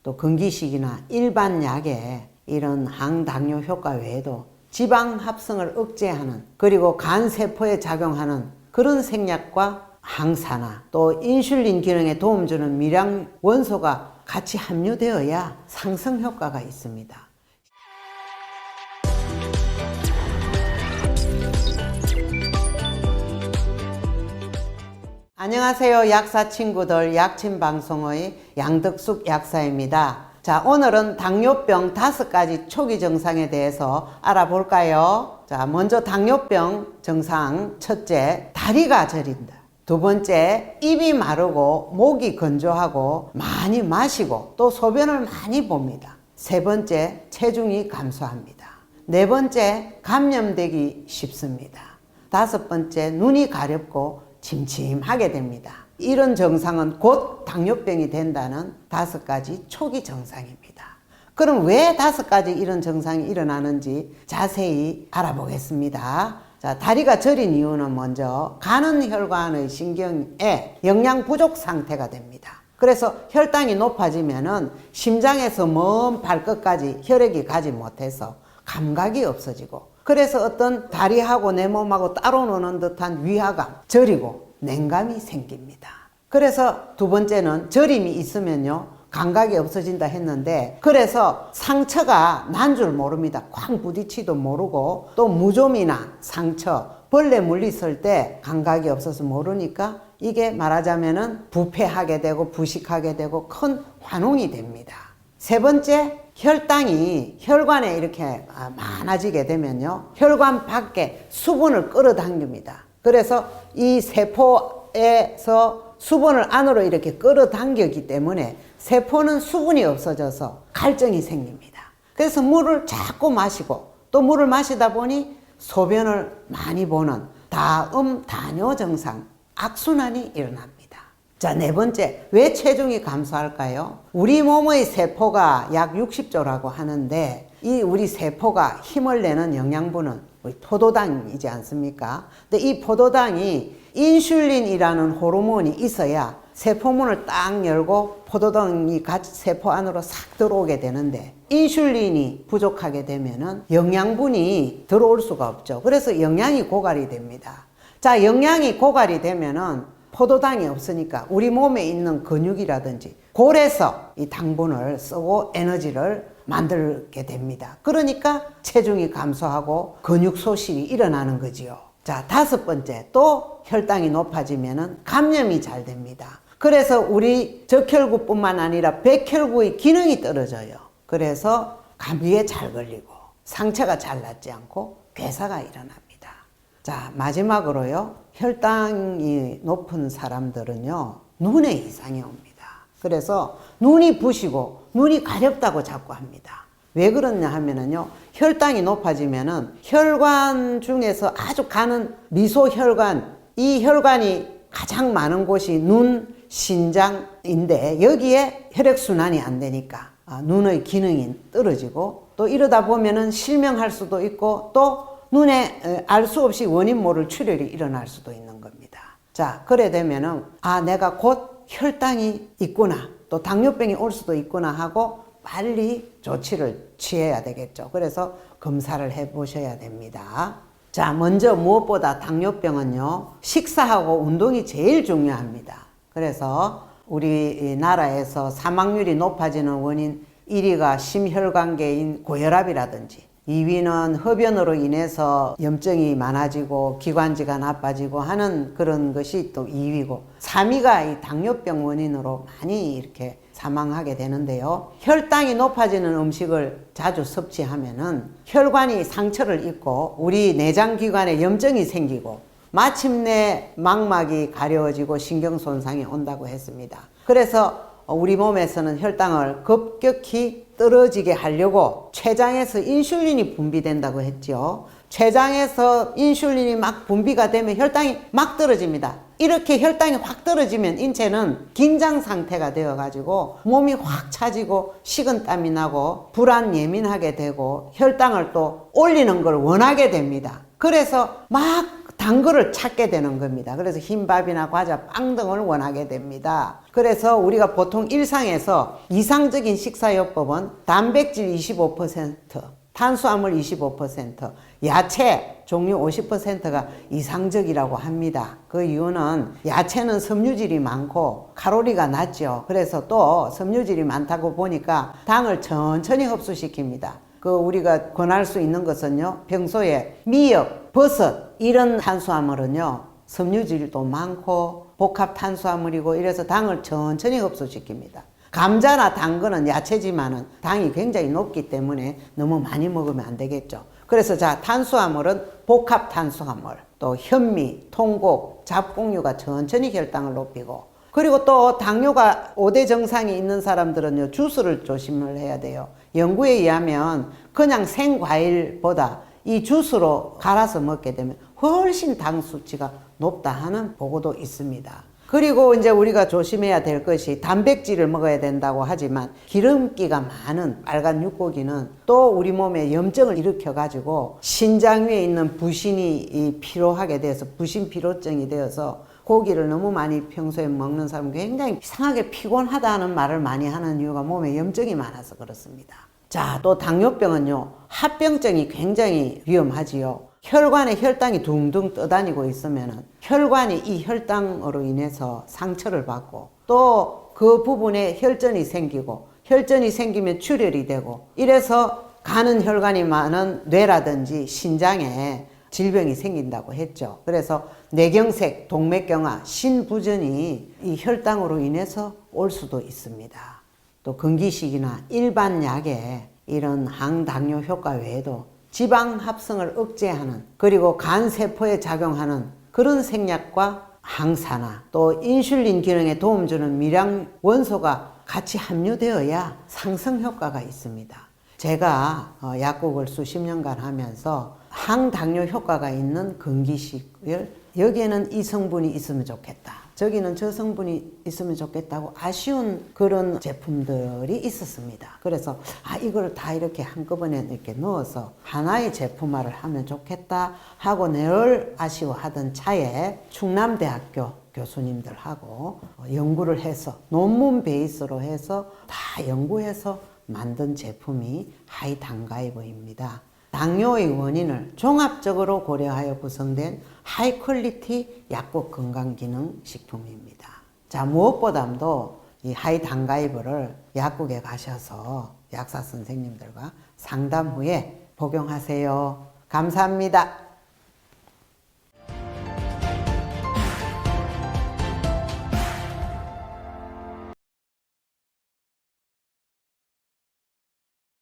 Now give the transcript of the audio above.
또 건기식이나 일반 약에 이런 항당뇨 효과 외에도 지방 합성을 억제하는, 그리고 간 세포에 작용하는 그런 생약과 항산화, 또 인슐린 기능에 도움 주는 미량 원소가 같이 함유되어야 상승 효과가 있습니다. 안녕하세요. 약사 친구들, 약침 방송의 양덕숙 약사입니다. 자, 오늘은 당뇨병 5가지 초기 증상에 대해서 알아볼까요? 자, 먼저 당뇨병 증상 첫째, 다리가 저린다. 두 번째, 입이 마르고 목이 건조하고 많이 마시고 또 소변을 많이 봅니다. 세 번째, 체중이 감소합니다. 네 번째, 감염되기 쉽습니다. 다섯 번째, 눈이 가렵고 침침하게 됩니다. 이런 증상은 곧 당뇨병이 된다는 5가지 초기 증상입니다. 그럼 왜 5가지 이런 증상이 일어나는지 자세히 알아보겠습니다. 자, 다리가 저린 이유는 먼저 가는 혈관의 신경에 영양 부족 상태가 됩니다. 그래서 혈당이 높아지면은 심장에서 먼 발끝까지 혈액이 가지 못해서 감각이 없어지고, 그래서 어떤 다리하고 내 몸하고 따로 노는 듯한 위화감, 저리고 냉감이 생깁니다. 그래서 두 번째는 저림이 있으면요 감각이 없어진다 했는데, 그래서 상처가 난 줄 모릅니다. 쾅 부딪히도 모르고, 또 무좀이나 상처, 벌레 물렸을 때 감각이 없어서 모르니까 이게 말하자면은 부패하게 되고 부식하게 되고 큰 환웅이 됩니다. 세 번째, 혈당이 혈관에 이렇게 많아지게 되면요 혈관 밖에 수분을 끌어당깁니다. 그래서 이 세포에서 수분을 안으로 이렇게 끌어당기기 때문에 세포는 수분이 없어져서 갈증이 생깁니다. 그래서 물을 자꾸 마시고, 또 물을 마시다 보니 소변을 많이 보는 다음 당뇨 증상, 악순환이 일어납니다. 자, 네 번째, 왜 체중이 감소할까요? 우리 몸의 세포가 약 60조라고 하는데, 이 우리 세포가 힘을 내는 영양분은 우리 포도당이지 않습니까? 근데 이 포도당이 인슐린이라는 호르몬이 있어야 세포문을 딱 열고 포도당이 같이 세포 안으로 싹 들어오게 되는데, 인슐린이 부족하게 되면은 영양분이 들어올 수가 없죠. 그래서 영양이 고갈이 됩니다. 자, 영양이 고갈이 되면은 포도당이 없으니까 우리 몸에 있는 근육이라든지 골에서 이 당분을 쓰고 에너지를 만들게 됩니다. 그러니까 체중이 감소하고 근육 소실이 일어나는 거지요. 자, 다섯 번째, 또 혈당이 높아지면은 감염이 잘 됩니다. 그래서 우리 적혈구뿐만 아니라 백혈구의 기능이 떨어져요. 그래서 감기에 잘 걸리고 상처가 잘 낫지 않고 괴사가 일어납니다. 자, 마지막으로요, 혈당이 높은 사람들은요 눈에 이상이 옵니다. 그래서 눈이 부시고 눈이 가렵다고 자꾸 합니다. 왜 그러냐 하면은요, 혈당이 높아지면은 혈관 중에서 아주 가는 미소혈관, 이 혈관이 가장 많은 곳이 눈, 신장인데, 여기에 혈액순환이 안 되니까 눈의 기능이 떨어지고, 또 이러다 보면은 실명할 수도 있고, 또 눈에 알 수 없이 원인 모를 출혈이 일어날 수도 있는 겁니다. 자, 그래 되면은 내가 곧 혈당이 있구나, 또 당뇨병이 올 수도 있구나 하고 빨리 조치를 취해야 되겠죠. 그래서 검사를 해 보셔야 됩니다. 자, 먼저 무엇보다 당뇨병은요 식사하고 운동이 제일 중요합니다. 그래서 우리나라에서 사망률이 높아지는 원인 1위가 심혈관계인 고혈압이라든지, 2위는 흡연으로 인해서 염증이 많아지고 기관지가 나빠지고 하는 그런 것이 또 2위고, 3위가 이 당뇨병 원인으로 많이 이렇게 사망하게 되는데요. 혈당이 높아지는 음식을 자주 섭취하면은 혈관이 상처를 입고 우리 내장기관에 염증이 생기고 마침내 망막이 가려워지고 신경 손상이 온다고 했습니다. 그래서 우리 몸에서는 혈당을 급격히 떨어지게 하려고 췌장에서 인슐린이 분비된다고 했죠. 췌장에서 인슐린이 막 분비가 되면 혈당이 막 떨어집니다. 이렇게 혈당이 확 떨어지면 인체는 긴장 상태가 되어 가지고 몸이 확 차지고 식은땀이 나고 불안 예민하게 되고 혈당을 또 올리는 걸 원하게 됩니다. 그래서 막 단 거를 찾게 되는 겁니다. 그래서 흰밥이나 과자, 빵 등을 원하게 됩니다. 그래서 우리가 보통 일상에서 이상적인 식사요법은 단백질 25%, 탄수화물 25%, 야채 종류 50%가 이상적이라고 합니다. 그 이유는 야채는 섬유질이 많고 칼로리가 낮죠. 그래서 또 섬유질이 많다고 보니까 당을 천천히 흡수시킵니다. 그 우리가 권할 수 있는 것은요, 평소에 미역, 버섯 이런 탄수화물은요 섬유질도 많고 복합 탄수화물이고 이래서 당을 천천히 흡수시킵니다. 감자나 당근은 야채지만은 당이 굉장히 높기 때문에 너무 많이 먹으면 안 되겠죠. 그래서 자, 탄수화물은 복합 탄수화물, 또 현미, 통곡, 잡곡류가 천천히 혈당을 높이고, 그리고 또 당뇨가 5대 정상이 있는 사람들은요 주스를 조심을 해야 돼요. 연구에 의하면 그냥 생과일보다 이 주스로 갈아서 먹게 되면 훨씬 당 수치가 높다 하는 보고도 있습니다. 그리고 이제 우리가 조심해야 될 것이 단백질을 먹어야 된다고 하지만 기름기가 많은 빨간 육고기는 또 우리 몸에 염증을 일으켜 가지고 신장 위에 있는 부신이 피로하게 돼서 부신 피로증이 되어서 고기를 너무 많이 평소에 먹는 사람은 굉장히 이상하게 피곤하다는 말을 많이 하는 이유가 몸에 염증이 많아서 그렇습니다. 자, 또 당뇨병은요 합병증이 굉장히 위험하지요. 혈관에 혈당이 둥둥 떠다니고 있으면 혈관이 이 혈당으로 인해서 상처를 받고 또 그 부분에 혈전이 생기고 혈전이 생기면 출혈이 되고 이래서 가는 혈관이 많은 뇌라든지 신장에 질병이 생긴다고 했죠. 그래서 뇌경색, 동맥경화, 신부전이 이 혈당으로 인해서 올 수도 있습니다. 또 건기식이나 일반 약에 이런 항당뇨 효과 외에도 지방 합성을 억제하는 그리고 간 세포에 작용하는 그런 생약과 항산화 또 인슐린 기능에 도움 주는 미량 원소가 같이 함유되어야 상승 효과가 있습니다. 제가 약국을 수십 년간 하면서 항당뇨 효과가 있는 건기식을 여기에는 이 성분이 있으면 좋겠다, 저기는 저 성분이 있으면 좋겠다고 아쉬운 그런 제품들이 있었습니다. 그래서 이걸 다 이렇게 한꺼번에 이렇게 넣어서 하나의 제품화를 하면 좋겠다 하고 늘 아쉬워하던 차에 충남대학교 교수님들하고 연구를 해서 논문 베이스로 해서 다 연구해서 만든 제품이 하이당가이버입니다. 당뇨의 원인을 종합적으로 고려하여 구성된 하이 퀄리티 약국 건강기능식품입니다. 자, 무엇보다도 이 하이당가이버를 약국에 가셔서 약사 선생님들과 상담 후에 복용하세요. 감사합니다.